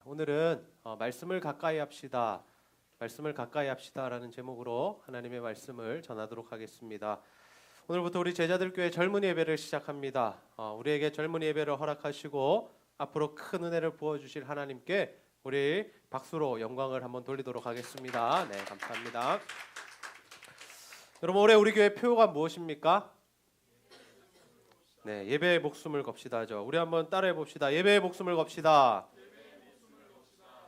오늘은 말씀을 가까이 합시다. 말씀을 가까이 합시다라는 제목으로 하나님의 말씀을 전하도록 하겠습니다. 오늘부터 우리 제자들교회 젊은이 예배를 시작합니다. 우리에게 젊은이 예배를 허락하시고 앞으로 큰 은혜를 부어주실 하나님께 우리 박수로 영광을 한번 돌리도록 하겠습니다. 네, 감사합니다. 여러분, 올해 우리 교회 표가 무엇입니까? 네, 예배의 목숨을 겁시다죠. 우리 한번 따라해 봅시다. 예배의 목숨을 겁시다.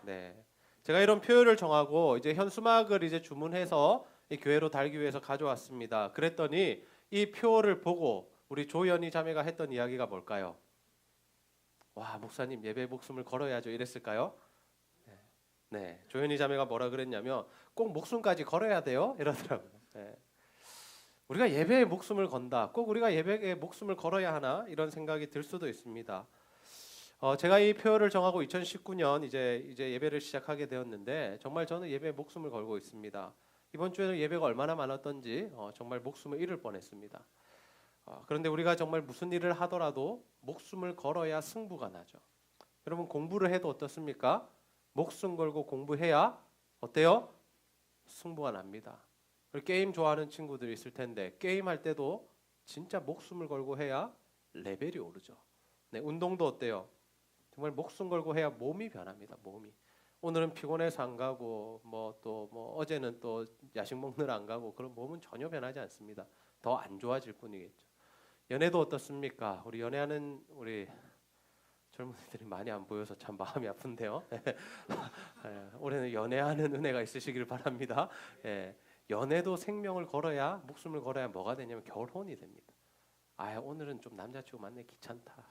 네, 제가 이런 표를 정하고 이제 현수막을 이제 주문해서 이 교회로 달기 위해서 가져왔습니다. 그랬더니 이 표를 보고 우리 조연희 자매가 했던 이야기가 뭘까요? 와, 목사님 예배의 목숨을 걸어야죠 이랬을까요? 네, 조연희 자매가 뭐라 그랬냐면 꼭 목숨까지 걸어야 돼요 이러더라고요. 네. 우리가 예배의 목숨을 건다. 꼭 우리가 예배의 목숨을 걸어야 하나 이런 생각이 들 수도 있습니다. 제가 이 표를 정하고 2019년 이제 예배를 시작하게 되었는데 정말 저는 예배에 목숨을 걸고 있습니다. 이번 주에는 예배가 얼마나 많았던지 정말 목숨을 잃을 뻔했습니다. 그런데 우리가 정말 무슨 일을 하더라도 목숨을 걸어야 승부가 나죠. 여러분, 공부를 해도 어떻습니까? 목숨 걸고 공부해야 어때요? 승부가 납니다. 그리고 게임 좋아하는 친구들이 있을 텐데 게임할 때도 진짜 목숨을 걸고 해야 레벨이 오르죠. 네, 운동도 어때요? 정말 목숨 걸고 해야 몸이 변합니다. 몸이. 오늘은 피곤해서 안 가고 어제는 또 야식 먹느라 안 가고 그런 몸은 전혀 변하지 않습니다. 더 안 좋아질 뿐이겠죠. 연애도 어떻습니까? 우리 연애하는 우리 젊은이들이 많이 안 보여서 참 마음이 아픈데요. 올해는 연애하는 은혜가 있으시길 바랍니다. 연애도 생명을 걸어야 목숨을 걸어야 뭐가 되냐면 결혼이 됩니다. 오늘은 좀 남자친구 만나기 귀찮다.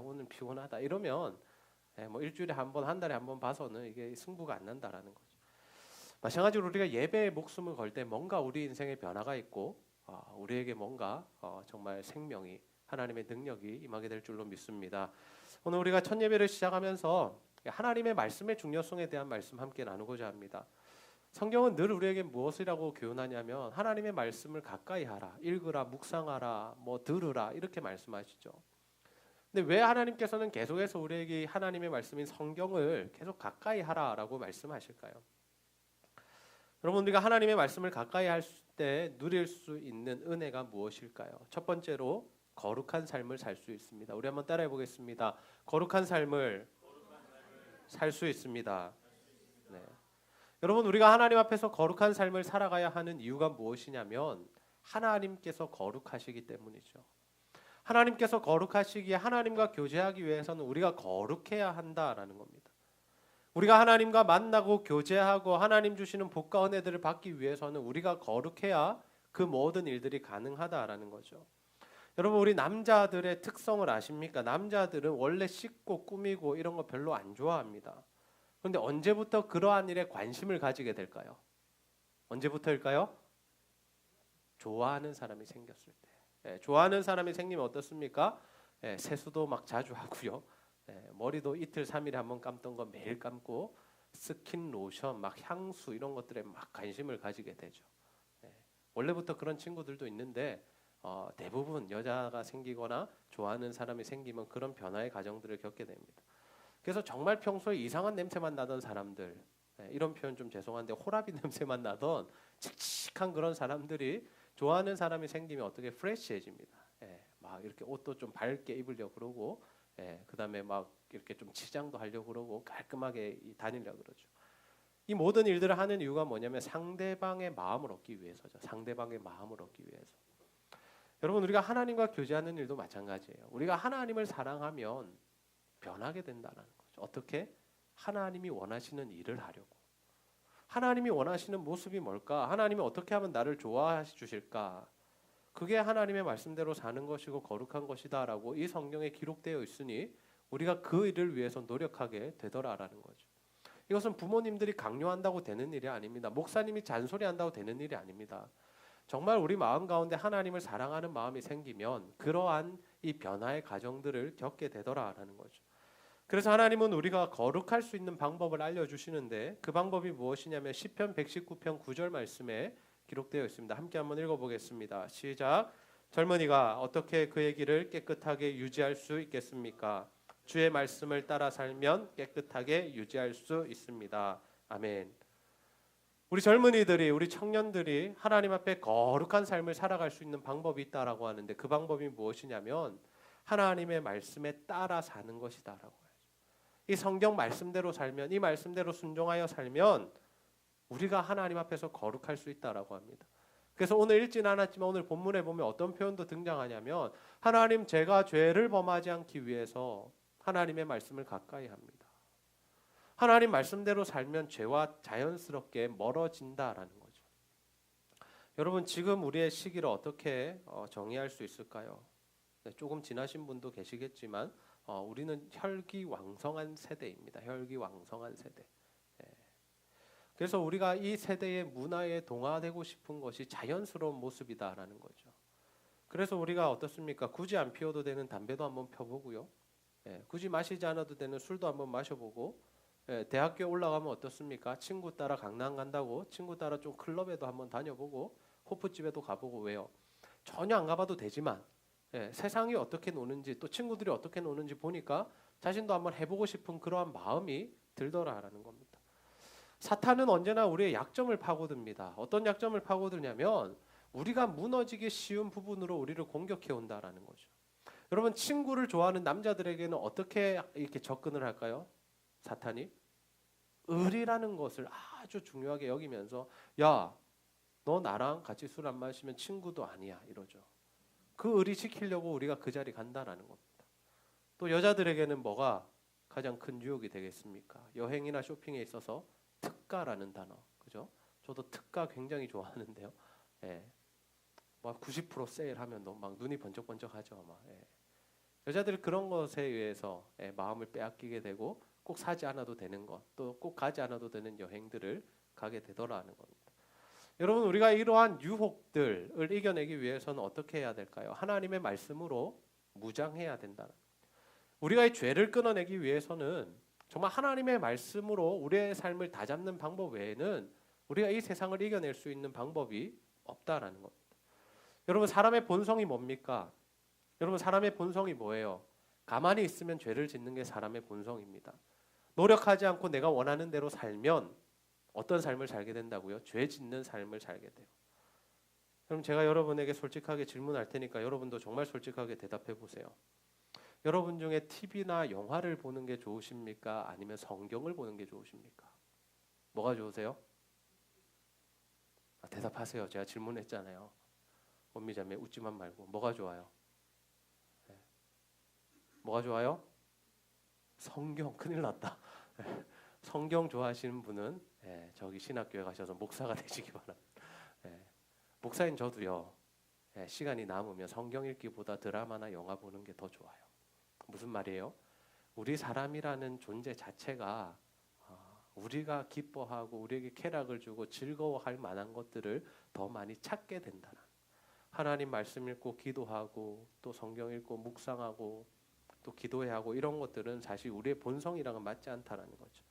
오늘 피곤하다. 이러면 일주일에 한 번, 한 달에 한 번 봐서는 이게 승부가 안 난다라는 거죠. 마찬가지로 우리가 예배에 목숨을 걸 때 뭔가 우리 인생에 변화가 있고 우리에게 뭔가 정말 생명이 하나님의 능력이 임하게 될 줄로 믿습니다. 오늘 우리가 첫 예배를 시작하면서 하나님의 말씀의 중요성에 대한 말씀 함께 나누고자 합니다. 성경은 늘 우리에게 무엇이라고 교훈하냐면 하나님의 말씀을 가까이 하라, 읽으라, 묵상하라, 들으라 이렇게 말씀하시죠. 근데 왜 하나님께서는 계속해서 우리에게 하나님의 말씀인 성경을 계속 가까이 하라라고 말씀하실까요? 여러분, 우리가 하나님의 말씀을 가까이 할 때 누릴 수 있는 은혜가 무엇일까요? 첫 번째로 거룩한 삶을 살 수 있습니다. 우리 한번 따라해 보겠습니다. 거룩한 삶을 살 수 있습니다. 네. 여러분, 우리가 하나님 앞에서 거룩한 삶을 살아가야 하는 이유가 무엇이냐면 하나님께서 거룩하시기 때문이죠. 하나님께서 거룩하시기에 하나님과 교제하기 위해서는 우리가 거룩해야 한다라는 겁니다. 우리가 하나님과 만나고 교제하고 하나님 주시는 복과 은혜들을 받기 위해서는 우리가 거룩해야 그 모든 일들이 가능하다라는 거죠. 여러분, 우리 남자들의 특성을 아십니까? 남자들은 원래 씻고 꾸미고 이런 거 별로 안 좋아합니다. 그런데 언제부터 그러한 일에 관심을 가지게 될까요? 언제부터일까요? 좋아하는 사람이 생겼을 때. 좋아하는 사람이 생기면 어떻습니까? 세수도 막 자주 하고요. 머리도 이틀 3일에 한번 감던 거 매일 감고 스킨, 로션, 막 향수 이런 것들에 막 관심을 가지게 되죠. 원래부터 그런 친구들도 있는데 대부분 여자가 생기거나 좋아하는 사람이 생기면 그런 변화의 과정들을 겪게 됩니다. 그래서 정말 평소에 이상한 냄새만 나던 사람들, 이런 표현 좀 죄송한데 호라비 냄새만 나던 칙칙한 그런 사람들이 좋아하는 사람이 생기면 어떻게 프레시해집니다. 막 이렇게 옷도 좀 밝게 입으려고 그러고 그다음에 막 이렇게 좀 치장도 하려고 그러고 깔끔하게 다니려고 그러죠. 이 모든 일들을 하는 이유가 뭐냐면 상대방의 마음을 얻기 위해서죠. 상대방의 마음을 얻기 위해서. 여러분, 우리가 하나님과 교제하는 일도 마찬가지예요. 우리가 하나님을 사랑하면 변하게 된다는 거죠. 어떻게? 하나님이 원하시는 일을 하려고. 하나님이 원하시는 모습이 뭘까? 하나님이 어떻게 하면 나를 좋아해 주실까? 그게 하나님의 말씀대로 사는 것이고 거룩한 것이다라고 이 성경에 기록되어 있으니 우리가 그 일을 위해서 노력하게 되더라라는 거죠. 이것은 부모님들이 강요한다고 되는 일이 아닙니다. 목사님이 잔소리한다고 되는 일이 아닙니다. 정말 우리 마음 가운데 하나님을 사랑하는 마음이 생기면 그러한 이 변화의 과정들을 겪게 되더라라는 거죠. 그래서 하나님은 우리가 거룩할 수 있는 방법을 알려주시는데 그 방법이 무엇이냐면 시편 119편 9절 말씀에 기록되어 있습니다. 함께 한번 읽어보겠습니다. 시작. 젊은이가 어떻게 그의 길을 깨끗하게 유지할 수 있겠습니까? 주의 말씀을 따라 살면 깨끗하게 유지할 수 있습니다. 아멘. 우리 젊은이들이, 우리 청년들이 하나님 앞에 거룩한 삶을 살아갈 수 있는 방법이 있다라고 하는데 그 방법이 무엇이냐면 하나님의 말씀에 따라 사는 것이다라고 해요. 이 성경 말씀대로 살면, 이 말씀대로 순종하여 살면 우리가 하나님 앞에서 거룩할 수 있다라고 합니다. 그래서 오늘 읽진 않았지만 오늘 본문에 보면 어떤 표현도 등장하냐면 하나님, 제가 죄를 범하지 않기 위해서 하나님의 말씀을 가까이 합니다. 하나님 말씀대로 살면 죄와 자연스럽게 멀어진다라는 거죠. 여러분, 지금 우리의 시기를 어떻게 정의할 수 있을까요? 네, 조금 지나신 분도 계시겠지만 우리는 혈기왕성한 세대입니다. 혈기왕성한 세대. 네. 그래서 우리가 이 세대의 문화에 동화되고 싶은 것이 자연스러운 모습이다라는 거죠. 그래서 우리가 어떻습니까? 굳이 안 피워도 되는 담배도 한번 펴보고요. 굳이 마시지 않아도 되는 술도 한번 마셔보고, 대학교에 올라가면 어떻습니까? 친구 따라 강남 간다고 친구 따라 좀 클럽에도 한번 다녀보고 호프집에도 가보고. 왜요? 전혀 안 가봐도 되지만 세상이 어떻게 노는지 또 친구들이 어떻게 노는지 보니까 자신도 한번 해보고 싶은 그러한 마음이 들더라라는 겁니다. 사탄은 언제나 우리의 약점을 파고듭니다. 어떤 약점을 파고드냐면 우리가 무너지기 쉬운 부분으로 우리를 공격해 온다라는 거죠. 여러분, 친구를 좋아하는 남자들에게는 어떻게 이렇게 접근을 할까요? 사탄이 을이라는 것을 아주 중요하게 여기면서, 야, 너 나랑 같이 술 안 마시면 친구도 아니야, 이러죠. 그 을이 지키려고 우리가 그 자리 간다라는 겁니다. 또 여자들에게는 뭐가 가장 큰 유혹이 되겠습니까? 여행이나 쇼핑에 있어서 특가라는 단어, 그죠? 저도 특가 굉장히 좋아하는데요. 막 90% 세일하면 너무 막 눈이 번쩍번쩍하죠. 여자들이 그런 것에 의해서 마음을 빼앗기게 되고 꼭 사지 않아도 되는 것, 또 꼭 가지 않아도 되는 여행들을 가게 되더라는 겁니다. 여러분, 우리가 이러한 유혹들을 이겨내기 위해서는 어떻게 해야 될까요? 하나님의 말씀으로 무장해야 된다. 우리가 이 죄를 끊어내기 위해서는 정말 하나님의 말씀으로 우리의 삶을 다잡는 방법 외에는 우리가 이 세상을 이겨낼 수 있는 방법이 없다라는 겁니다. 여러분, 사람의 본성이 뭡니까? 여러분, 사람의 본성이 뭐예요? 가만히 있으면 죄를 짓는 게 사람의 본성입니다. 노력하지 않고 내가 원하는 대로 살면 어떤 삶을 살게 된다고요? 죄 짓는 삶을 살게 돼요. 그럼 제가 여러분에게 솔직하게 질문할 테니까 여러분도 정말 솔직하게 대답해 보세요. 여러분 중에 TV나 영화를 보는 게 좋으십니까? 아니면 성경을 보는 게 좋으십니까? 뭐가 좋으세요? 대답하세요. 제가 질문했잖아요. 원미자매 웃지만 말고. 뭐가 좋아요? 뭐가 좋아요? 성경. 큰일 났다. 성경 좋아하시는 분은 저기 신학교에 가셔서 목사가 되시기 바랍니다. 목사인 저도요. 시간이 남으면 성경 읽기보다 드라마나 영화 보는 게 더 좋아요. 무슨 말이에요? 우리 사람이라는 존재 자체가 우리가 기뻐하고 우리에게 쾌락을 주고 즐거워할 만한 것들을 더 많이 찾게 된다는, 하나님 말씀 읽고 기도하고 또 성경 읽고 묵상하고 또 기도해야 하고 이런 것들은 사실 우리의 본성이랑은 맞지 않다라는 거죠.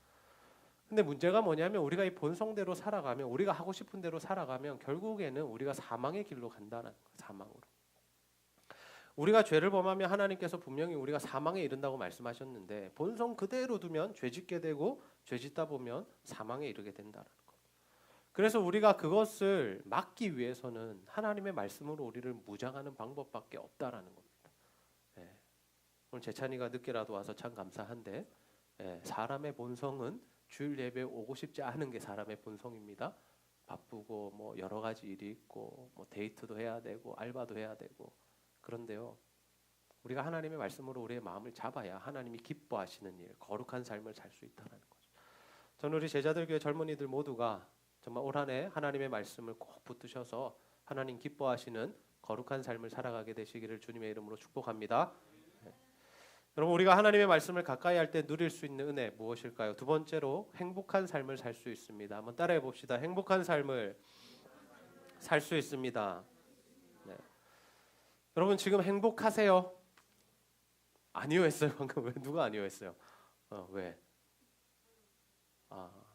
근데 문제가 뭐냐면 우리가 이 본성대로 살아가면, 우리가 하고 싶은 대로 살아가면 결국에는 우리가 사망의 길로 간다는 거예요. 사망으로. 우리가 죄를 범하면 하나님께서 분명히 우리가 사망에 이른다고 말씀하셨는데 본성 그대로 두면 죄 짓게 되고 죄 짓다 보면 사망에 이르게 된다는 거. 그래서 우리가 그것을 막기 위해서는 하나님의 말씀으로 우리를 무장하는 방법밖에 없다라는 겁니다. 오늘 재찬이가 늦게라도 와서 참 감사한데 사람의 본성은 주일 예배에 오고 싶지 않은 게 사람의 본성입니다. 바쁘고 뭐 여러 가지 일이 있고 뭐 데이트도 해야 되고 알바도 해야 되고. 그런데요, 우리가 하나님의 말씀으로 우리의 마음을 잡아야 하나님이 기뻐하시는 일, 거룩한 삶을 살 수 있다는 거죠. 저는 우리 제자들 교회 젊은이들 모두가 정말 올 한 해 하나님의 말씀을 꼭 붙드셔서 하나님 기뻐하시는 거룩한 삶을 살아가게 되시기를 주님의 이름으로 축복합니다. 여러분, 우리가 하나님의 말씀을 가까이 할 때 누릴 수 있는 은혜 무엇일까요? 두 번째로 행복한 삶을 살 수 있습니다. 한번 따라해 봅시다. 행복한 삶을 살 수 있습니다. 네. 여러분, 지금 행복하세요? 아니요 했어요. 방금. 왜? 누가 아니요 했어요? 왜?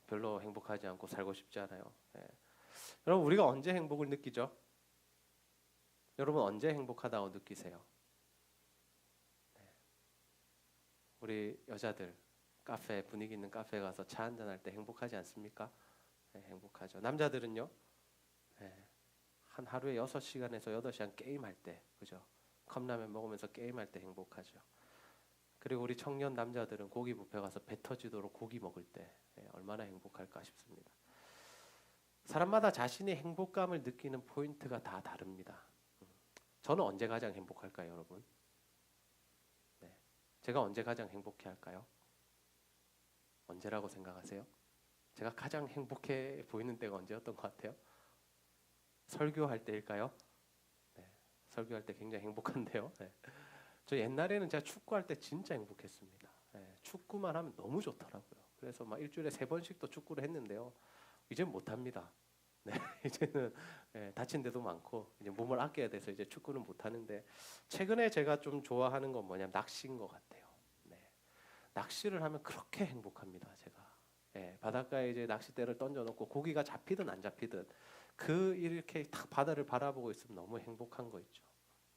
별로 행복하지 않고 살고 싶지 않아요. 네. 여러분, 우리가 언제 행복을 느끼죠? 여러분, 언제 행복하다고 느끼세요? 우리 여자들 카페 분위기 있는 카페 가서 차 한잔 할 때 행복하지 않습니까? 네, 행복하죠. 남자들은요, 네, 한 하루에 6시간에서 8시간 게임할 때, 그죠? 컵라면 먹으면서 게임할 때 행복하죠. 그리고 우리 청년 남자들은 고기 뷔페 가서 배 터지도록 고기 먹을 때 얼마나 행복할까 싶습니다. 사람마다 자신의 행복감을 느끼는 포인트가 다 다릅니다. 저는 언제 가장 행복할까요, 여러분? 네. 제가 언제 가장 행복해 할까요? 언제라고 생각하세요? 제가 가장 행복해 보이는 때가 언제였던 것 같아요? 설교할 때일까요? 네. 설교할 때 굉장히 행복한데요. 네. 저 옛날에는 제가 축구할 때 진짜 행복했습니다. 네. 축구만 하면 너무 좋더라고요. 그래서 막 일주일에 3번씩도 축구를 했는데요. 이제 못합니다. 네, 이제는 다친 데도 많고 이제 몸을 아껴야 돼서 이제 축구는 못 하는데, 최근에 제가 좀 좋아하는 건 뭐냐면 낚시인 것 같아요. 네, 낚시를 하면 그렇게 행복합니다. 제가 바닷가에 이제 낚싯대를 던져놓고 고기가 잡히든 안 잡히든 이렇게 딱 바다를 바라보고 있으면 너무 행복한 거 있죠.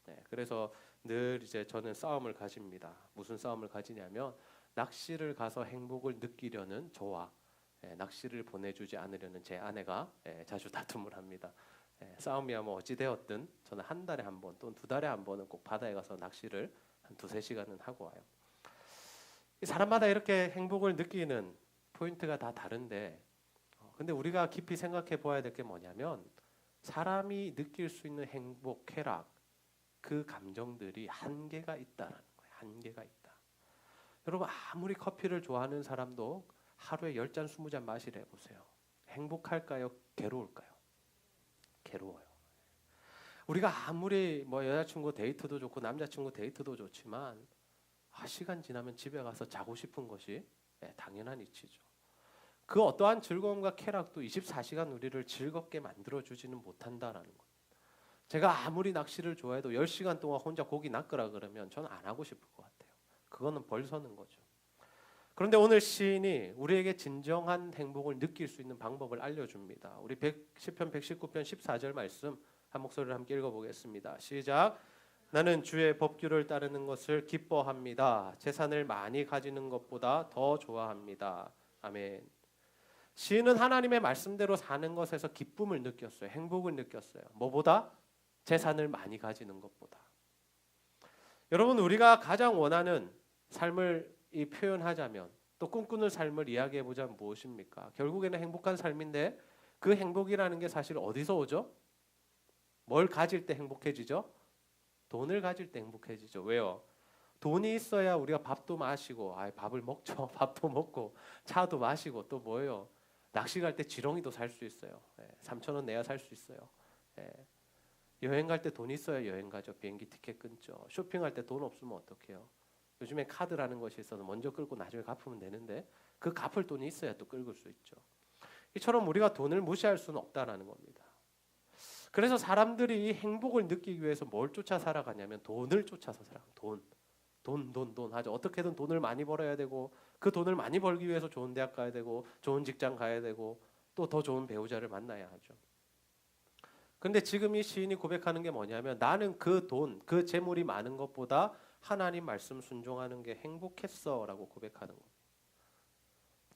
네, 그래서 늘 이제 저는 싸움을 가집니다. 무슨 싸움을 가지냐면 낚시를 가서 행복을 느끼려는 저와 낚시를 보내주지 않으려는 제 아내가 자주 다툼을 합니다. 싸움이야 뭐 어찌 되었든 저는 한 달에 한 번 또는 2달에 한 번은 꼭 바다에 가서 낚시를 한 2-3시간은 하고 와요. 사람마다 이렇게 행복을 느끼는 포인트가 다 다른데, 근데 우리가 깊이 생각해 보아야 될 게 뭐냐면, 사람이 느낄 수 있는 행복, 쾌락, 그 감정들이 한계가 있다라는 거예요. 한계가 있다. 여러분, 아무리 커피를 좋아하는 사람도 하루에 10잔 20잔 마시래 보세요. 행복할까요? 괴로울까요? 괴로워요. 우리가 아무리 뭐 여자친구 데이트도 좋고 남자친구 데이트도 좋지만 시간 지나면 집에 가서 자고 싶은 것이 당연한 이치죠. 그 어떠한 즐거움과 쾌락도 24시간 우리를 즐겁게 만들어주지는 못한다라는 거예요. 제가 아무리 낚시를 좋아해도 10시간 동안 혼자 고기 낚으라 그러면 저는 안 하고 싶을 것 같아요. 그거는 벌 서는 거죠. 그런데 오늘 시인이 우리에게 진정한 행복을 느낄 수 있는 방법을 알려줍니다. 우리 시편 119편 14절 말씀 한 목소리를 함께 읽어보겠습니다. 시작. 나는 주의 법규를 따르는 것을 기뻐합니다. 재산을 많이 가지는 것보다 더 좋아합니다. 아멘. 시인은 하나님의 말씀대로 사는 것에서 기쁨을 느꼈어요. 행복을 느꼈어요. 뭐보다? 재산을 많이 가지는 것보다. 여러분, 우리가 가장 원하는 삶을 표현하자면, 또 꿈꾸는 삶을 이야기해보자면 무엇입니까? 결국에는 행복한 삶인데, 그 행복이라는 게 사실 어디서 오죠? 뭘 가질 때 행복해지죠? 돈을 가질 때 행복해지죠. 왜요? 돈이 있어야 우리가 밥도 마시고, 밥을 먹죠. 밥도 먹고 차도 마시고, 또 뭐예요? 낚시 갈 때 지렁이도 살 수 있어요. 3,000원 내야 살 수 있어요. 여행 갈 때 돈 있어야 여행 가죠. 비행기 티켓 끊죠. 쇼핑할 때 돈 없으면 어떡해요? 요즘에 카드라는 것이 있어서 먼저 끌고 나중에 갚으면 되는데, 그 갚을 돈이 있어야 또 끌을 수 있죠. 이처럼 우리가 돈을 무시할 수는 없다라는 겁니다. 그래서 사람들이 행복을 느끼기 위해서 뭘 쫓아 살아가냐면 돈을 쫓아서 살아가요. 돈 하죠. 어떻게든 돈을 많이 벌어야 되고, 그 돈을 많이 벌기 위해서 좋은 대학 가야 되고, 좋은 직장 가야 되고, 또 더 좋은 배우자를 만나야 하죠. 그런데 지금 이 시인이 고백하는 게 뭐냐면, 나는 그 돈, 그 재물이 많은 것보다 하나님 말씀 순종하는 게 행복했어라고 고백하는 겁니다.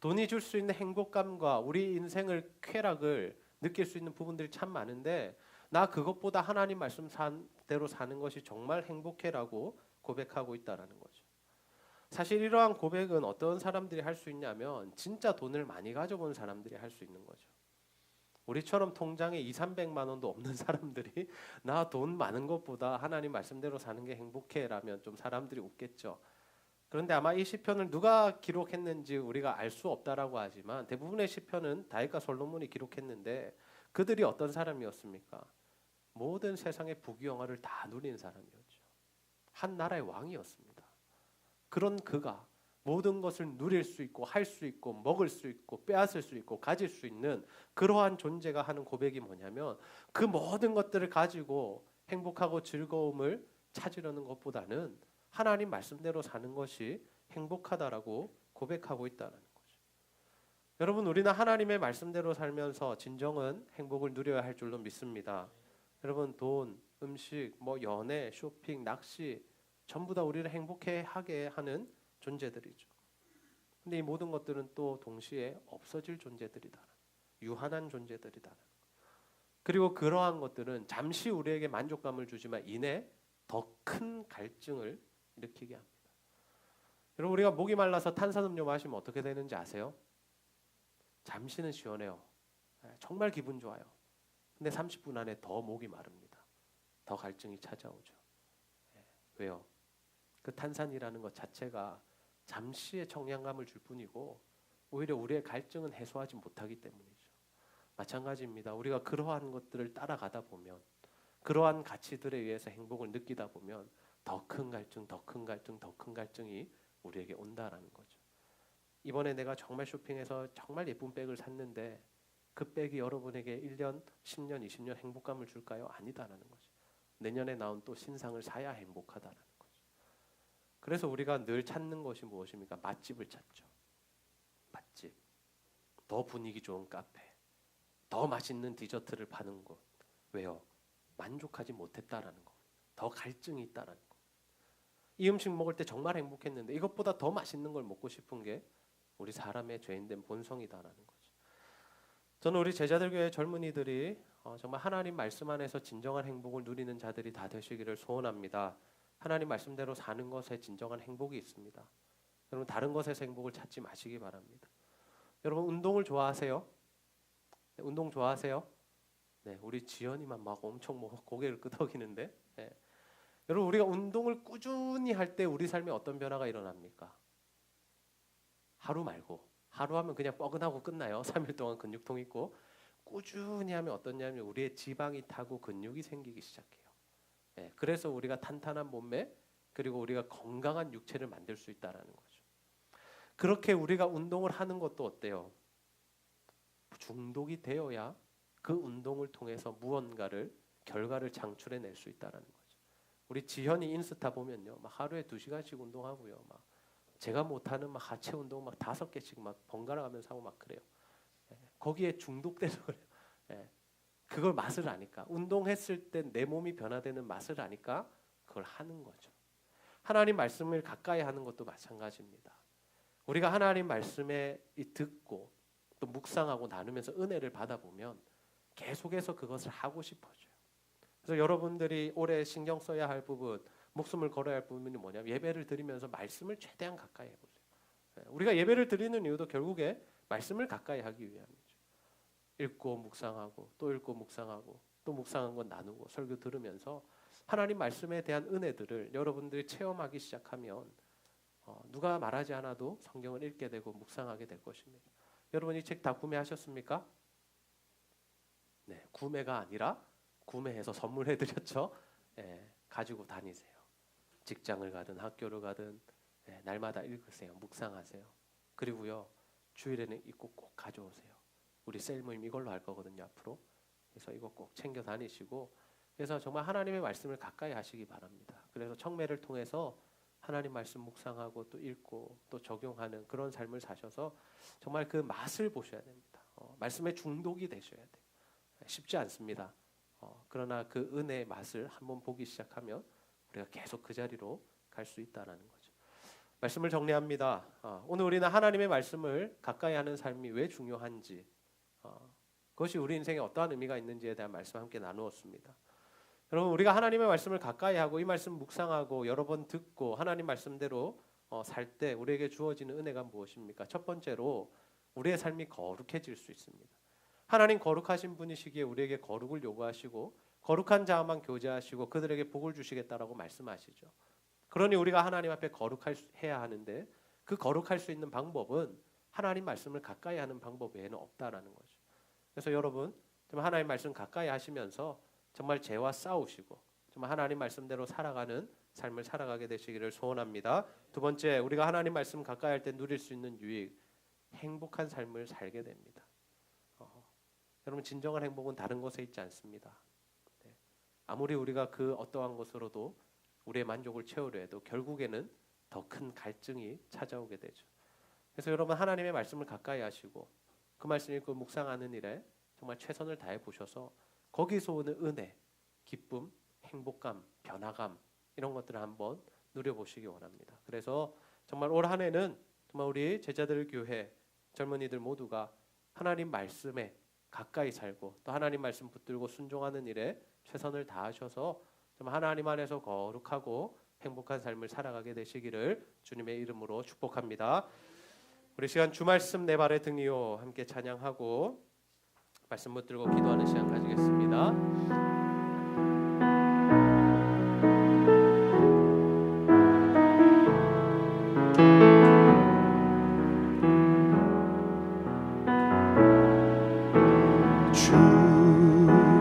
돈이 줄 수 있는 행복감과 우리 인생을 쾌락을 느낄 수 있는 부분들이 참 많은데, 나 그것보다 하나님 말씀대로 사는 것이 정말 행복해라고 고백하고 있다라는 거죠. 사실 이러한 고백은 어떤 사람들이 할 수 있냐면, 진짜 돈을 많이 가져본 사람들이 할 수 있는 거죠. 우리처럼 통장에 200~300만 원도 없는 사람들이 나 돈 많은 것보다 하나님 말씀대로 사는 게 행복해라면 좀 사람들이 웃겠죠. 그런데 아마 이 시편을 누가 기록했는지 우리가 알 수 없다라고 하지만, 대부분의 시편은 다윗과 솔로몬이 기록했는데, 그들이 어떤 사람이었습니까? 모든 세상의 부귀영화를 다 누린 사람이었죠. 한 나라의 왕이었습니다. 그런 그가 모든 것을 누릴 수 있고 할 수 있고 먹을 수 있고 빼앗을 수 있고 가질 수 있는 그러한 존재가 하는 고백이 뭐냐면, 그 모든 것들을 가지고 행복하고 즐거움을 찾으려는 것보다는 하나님 말씀대로 사는 것이 행복하다라고 고백하고 있다는 거죠. 여러분, 우리는 하나님의 말씀대로 살면서 진정한 행복을 누려야 할 줄로 믿습니다. 여러분, 돈, 음식, 연애, 쇼핑, 낚시 전부 다 우리를 행복하게 하는 존재들이죠. 근데 이 모든 것들은 또 동시에 없어질 존재들이다. 유한한 존재들이다. 그리고 그러한 것들은 잠시 우리에게 만족감을 주지만 이내 더 큰 갈증을 일으키게 합니다. 여러분, 우리가 목이 말라서 탄산음료 마시면 어떻게 되는지 아세요? 잠시는 시원해요. 정말 기분 좋아요. 근데 30분 안에 더 목이 마릅니다. 더 갈증이 찾아오죠. 왜요? 그 탄산이라는 것 자체가 잠시의 청량감을 줄 뿐이고 오히려 우리의 갈증은 해소하지 못하기 때문이죠. 마찬가지입니다. 우리가 그러한 것들을 따라가다 보면, 그러한 가치들에 의해서 행복을 느끼다 보면 더 큰 갈증, 더 큰 갈증, 더 큰 갈증이 우리에게 온다라는 거죠. 이번에 내가 정말 쇼핑해서 정말 예쁜 백을 샀는데 그 백이 여러분에게 1년, 10년, 20년 행복감을 줄까요? 아니다라는 거죠. 내년에 나온 또 신상을 사야 행복하다라는 거죠. 그래서 우리가 늘 찾는 것이 무엇입니까? 맛집을 찾죠. 맛집. 더 분위기 좋은 카페. 더 맛있는 디저트를 파는 곳. 왜요? 만족하지 못했다라는 거. 더 갈증이 있다라는 거. 이 음식 먹을 때 정말 행복했는데 이것보다 더 맛있는 걸 먹고 싶은 게 우리 사람의 죄인된 본성이다라는 거죠. 저는 우리 제자들교회 젊은이들이 정말 하나님 말씀 안에서 진정한 행복을 누리는 자들이 다 되시기를 소원합니다. 하나님 말씀대로 사는 것에 진정한 행복이 있습니다. 여러분, 다른 것에서 행복을 찾지 마시기 바랍니다. 여러분, 운동을 좋아하세요? 네, 운동 좋아하세요? 네, 우리 지연이만 막 엄청 고개를 끄덕이는데, 네. 여러분, 우리가 운동을 꾸준히 할 때 우리 삶에 어떤 변화가 일어납니까? 하루 말고, 하루 하면 그냥 뻐근하고 끝나요. 3일 동안 근육통 있고. 꾸준히 하면 어떠냐면 우리의 지방이 타고 근육이 생기기 시작해요. 네, 그래서 우리가 탄탄한 몸매, 그리고 우리가 건강한 육체를 만들 수 있다는 거죠. 그렇게 우리가 운동을 하는 것도 어때요? 중독이 되어야 그 운동을 통해서 무언가를, 결과를 창출해낼 수 있다는 거죠. 우리 지현이 인스타 보면요, 막 하루에 2시간씩 운동하고요, 막 제가 못하는 막 하체 운동 막 5개씩 막 번갈아 가면서 하고 막 그래요. 거기에 중독돼서 그래요. 그걸 맛을 아니까, 운동했을 때 내 몸이 변화되는 맛을 아니까 그걸 하는 거죠. 하나님 말씀을 가까이 하는 것도 마찬가지입니다. 우리가 하나님 말씀에 듣고 또 묵상하고 나누면서 은혜를 받아보면 계속해서 그것을 하고 싶어져요. 그래서 여러분들이 올해 신경 써야 할 부분, 목숨을 걸어야 할 부분이 뭐냐면 예배를 드리면서 말씀을 최대한 가까이 해보세요. 우리가 예배를 드리는 이유도 결국에 말씀을 가까이 하기 위함이죠. 읽고 묵상하고 또 읽고 묵상하고 또 묵상한 건 나누고 설교 들으면서 하나님 말씀에 대한 은혜들을 여러분들이 체험하기 시작하면 누가 말하지 않아도 성경을 읽게 되고 묵상하게 될 것입니다. 여러분, 이 책 다 구매하셨습니까? 네, 구매가 아니라 구매해서 선물해드렸죠. 가지고 다니세요. 직장을 가든 학교를 가든 날마다 읽으세요. 묵상하세요. 그리고요, 주일에는 이거 꼭 가져오세요. 우리 셀 모임 이걸로 할 거거든요, 앞으로. 그래서 이거 꼭 챙겨 다니시고, 그래서 정말 하나님의 말씀을 가까이 하시기 바랍니다. 그래서 청매를 통해서 하나님 말씀 묵상하고 또 읽고 또 적용하는 그런 삶을 사셔서 정말 그 맛을 보셔야 됩니다. 말씀에 중독이 되셔야 돼요. 쉽지 않습니다. 그러나 그 은혜의 맛을 한번 보기 시작하면 우리가 계속 그 자리로 갈 수 있다는 거죠. 말씀을 정리합니다. 오늘 우리는 하나님의 말씀을 가까이 하는 삶이 왜 중요한지, 그것이 우리 인생에 어떠한 의미가 있는지에 대한 말씀 함께 나누었습니다. 여러분, 우리가 하나님의 말씀을 가까이 하고 이 말씀 묵상하고 여러 번 듣고 하나님 말씀대로 살 때 우리에게 주어지는 은혜가 무엇입니까? 첫 번째로 우리의 삶이 거룩해질 수 있습니다. 하나님 거룩하신 분이시기에 우리에게 거룩을 요구하시고 거룩한 자와만 교제하시고 그들에게 복을 주시겠다라고 말씀하시죠. 그러니 우리가 하나님 앞에 거룩해야 하는데 그 거룩할 수 있는 방법은 하나님 말씀을 가까이 하는 방법 외에는 없다라는 거죠. 그래서 여러분, 정말 하나님 말씀 가까이 하시면서 정말 죄와 싸우시고 정말 하나님 말씀대로 살아가는 삶을 살아가게 되시기를 소원합니다. 두 번째, 우리가 하나님 말씀 가까이 할 때 누릴 수 있는 유익, 행복한 삶을 살게 됩니다. 여러분, 진정한 행복은 다른 것에 있지 않습니다. 아무리 우리가 그 어떠한 것으로도 우리의 만족을 채우려 해도 결국에는 더 큰 갈증이 찾아오게 되죠. 그래서 여러분, 하나님의 말씀을 가까이 하시고 그 말씀 읽고 묵상하는 일에 정말 최선을 다해 보셔서 거기서 오는 은혜, 기쁨, 행복감, 변화감 이런 것들을 한번 누려보시기 원합니다. 그래서 정말 올 한 해는 정말 우리 제자들 교회 젊은이들 모두가 하나님 말씀에 가까이 살고 또 하나님 말씀 붙들고 순종하는 일에 최선을 다하셔서 정말 하나님 안에서 거룩하고 행복한 삶을 살아가게 되시기를 주님의 이름으로 축복합니다. 우리 시간 주말씀 내 발의 등이요 함께 찬양하고 말씀 붙들고 기도하는 시간 가지겠습니다. 주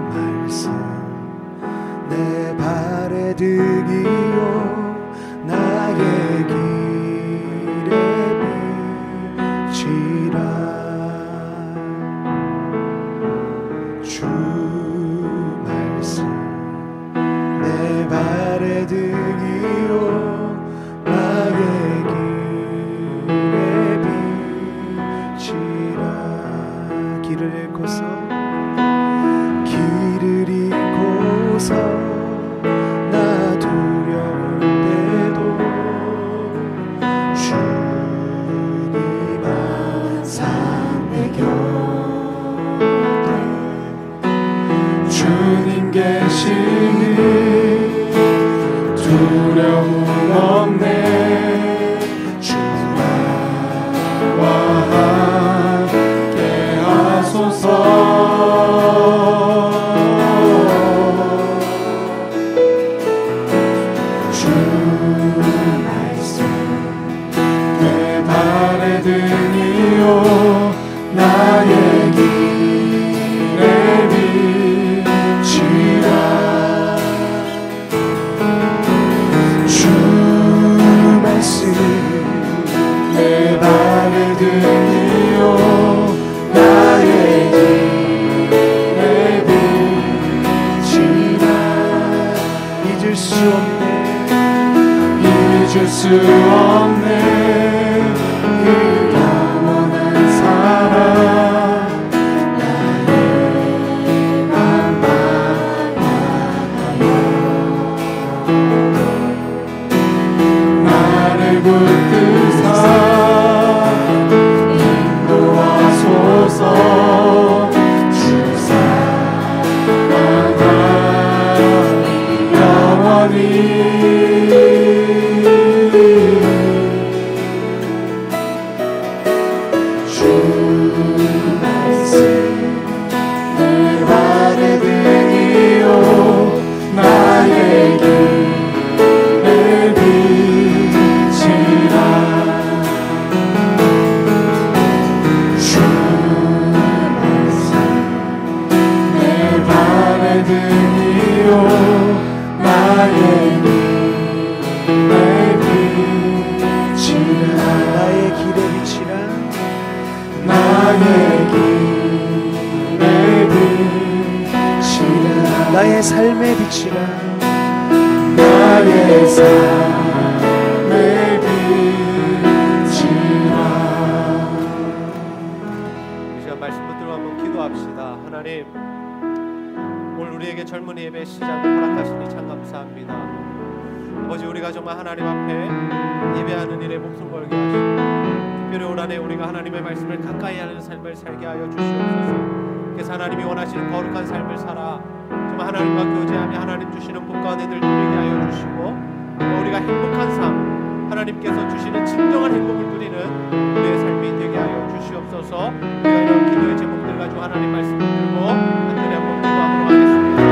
말씀 내 발의 등이요 나의 길에 비치라. 주 말씀 내 발의 등이요 나의 길에 비치라. 길을 잃고서 나 두려울 때도 주님 항상 내 곁에 주님 계시니 두려움 없네. 주 나와 함께 하소서. 나의 길에 비치라. 주 말씀 내 발의 등이요 나의 길에 비치라. 잊을 수 없네 그 영원한 사랑. 나를 붙드사 인도하소서. 주 사랑과 영원히 나의 삶에 비치라. 나의 삶에 비치라. 이 시간 말씀 붙들고 한번 기도합시다. 하나님, 오늘 우리에게 젊은 예배 시작을 허락하시니 참 감사합니다. 아버지, 우리가 정말 하나님 앞에 예배하는 일에 목숨 걸게 하시고 특별히 올 한해 우리가 하나님의 말씀을 가까이 하는 삶을 살게 하여 주시옵소서. 그래서 하나님이 원하시는 거룩한 삶을 살아 정말 하나님과 교제하며 하나님 주시는 복 가운데들 누리게 하여 주시고 우리가 행복한 삶, 하나님께서 주시는 진정한 행복을 누리는 우리의 삶이 되게 하여 주시옵소서. 우리가 이런 기도의 제목들 가지고 하나님 말씀 들고 간절히 한번 기도하도록 하겠습니다.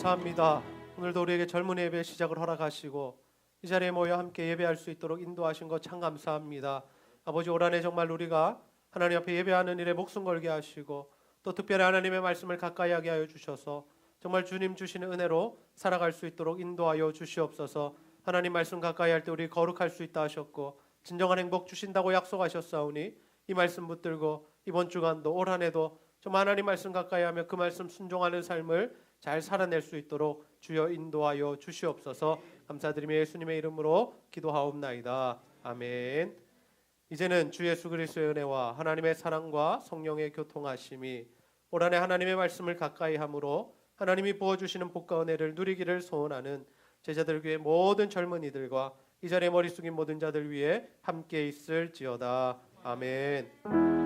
감사합니다. 오늘도 우리에게 젊은 예배 시작을 허락하시고 이 자리에 모여 함께 예배할 수 있도록 인도하신 것 참 감사합니다. 아버지, 올 한 해 정말 우리가 하나님 앞에 예배하는 일에 목숨 걸게 하시고 또 특별히 하나님의 말씀을 가까이 하게 하여 주셔서 정말 주님 주시는 은혜로 살아갈 수 있도록 인도하여 주시옵소서. 하나님 말씀 가까이 할 때 우리 거룩할 수 있다 하셨고 진정한 행복 주신다고 약속하셨사오니 이 말씀 붙들고 이번 주간도 올 한 해도 정말 하나님 말씀 가까이 하며 그 말씀 순종하는 삶을 잘 살아낼 수 있도록 주여 인도하여 주시옵소서. 감사드리며 예수님의 이름으로 기도하옵나이다. 아멘. 이제는 주 예수 그리스도의 은혜와 하나님의 사랑과 성령의 교통하심이 올 한 해 하나님의 말씀을 가까이 함으로 하나님이 부어주시는 복과 은혜를 누리기를 소원하는 제자들 교회 모든 젊은이들과 이 자리에 머리 숙인 모든 자들 위해 함께 있을지어다. 아멘.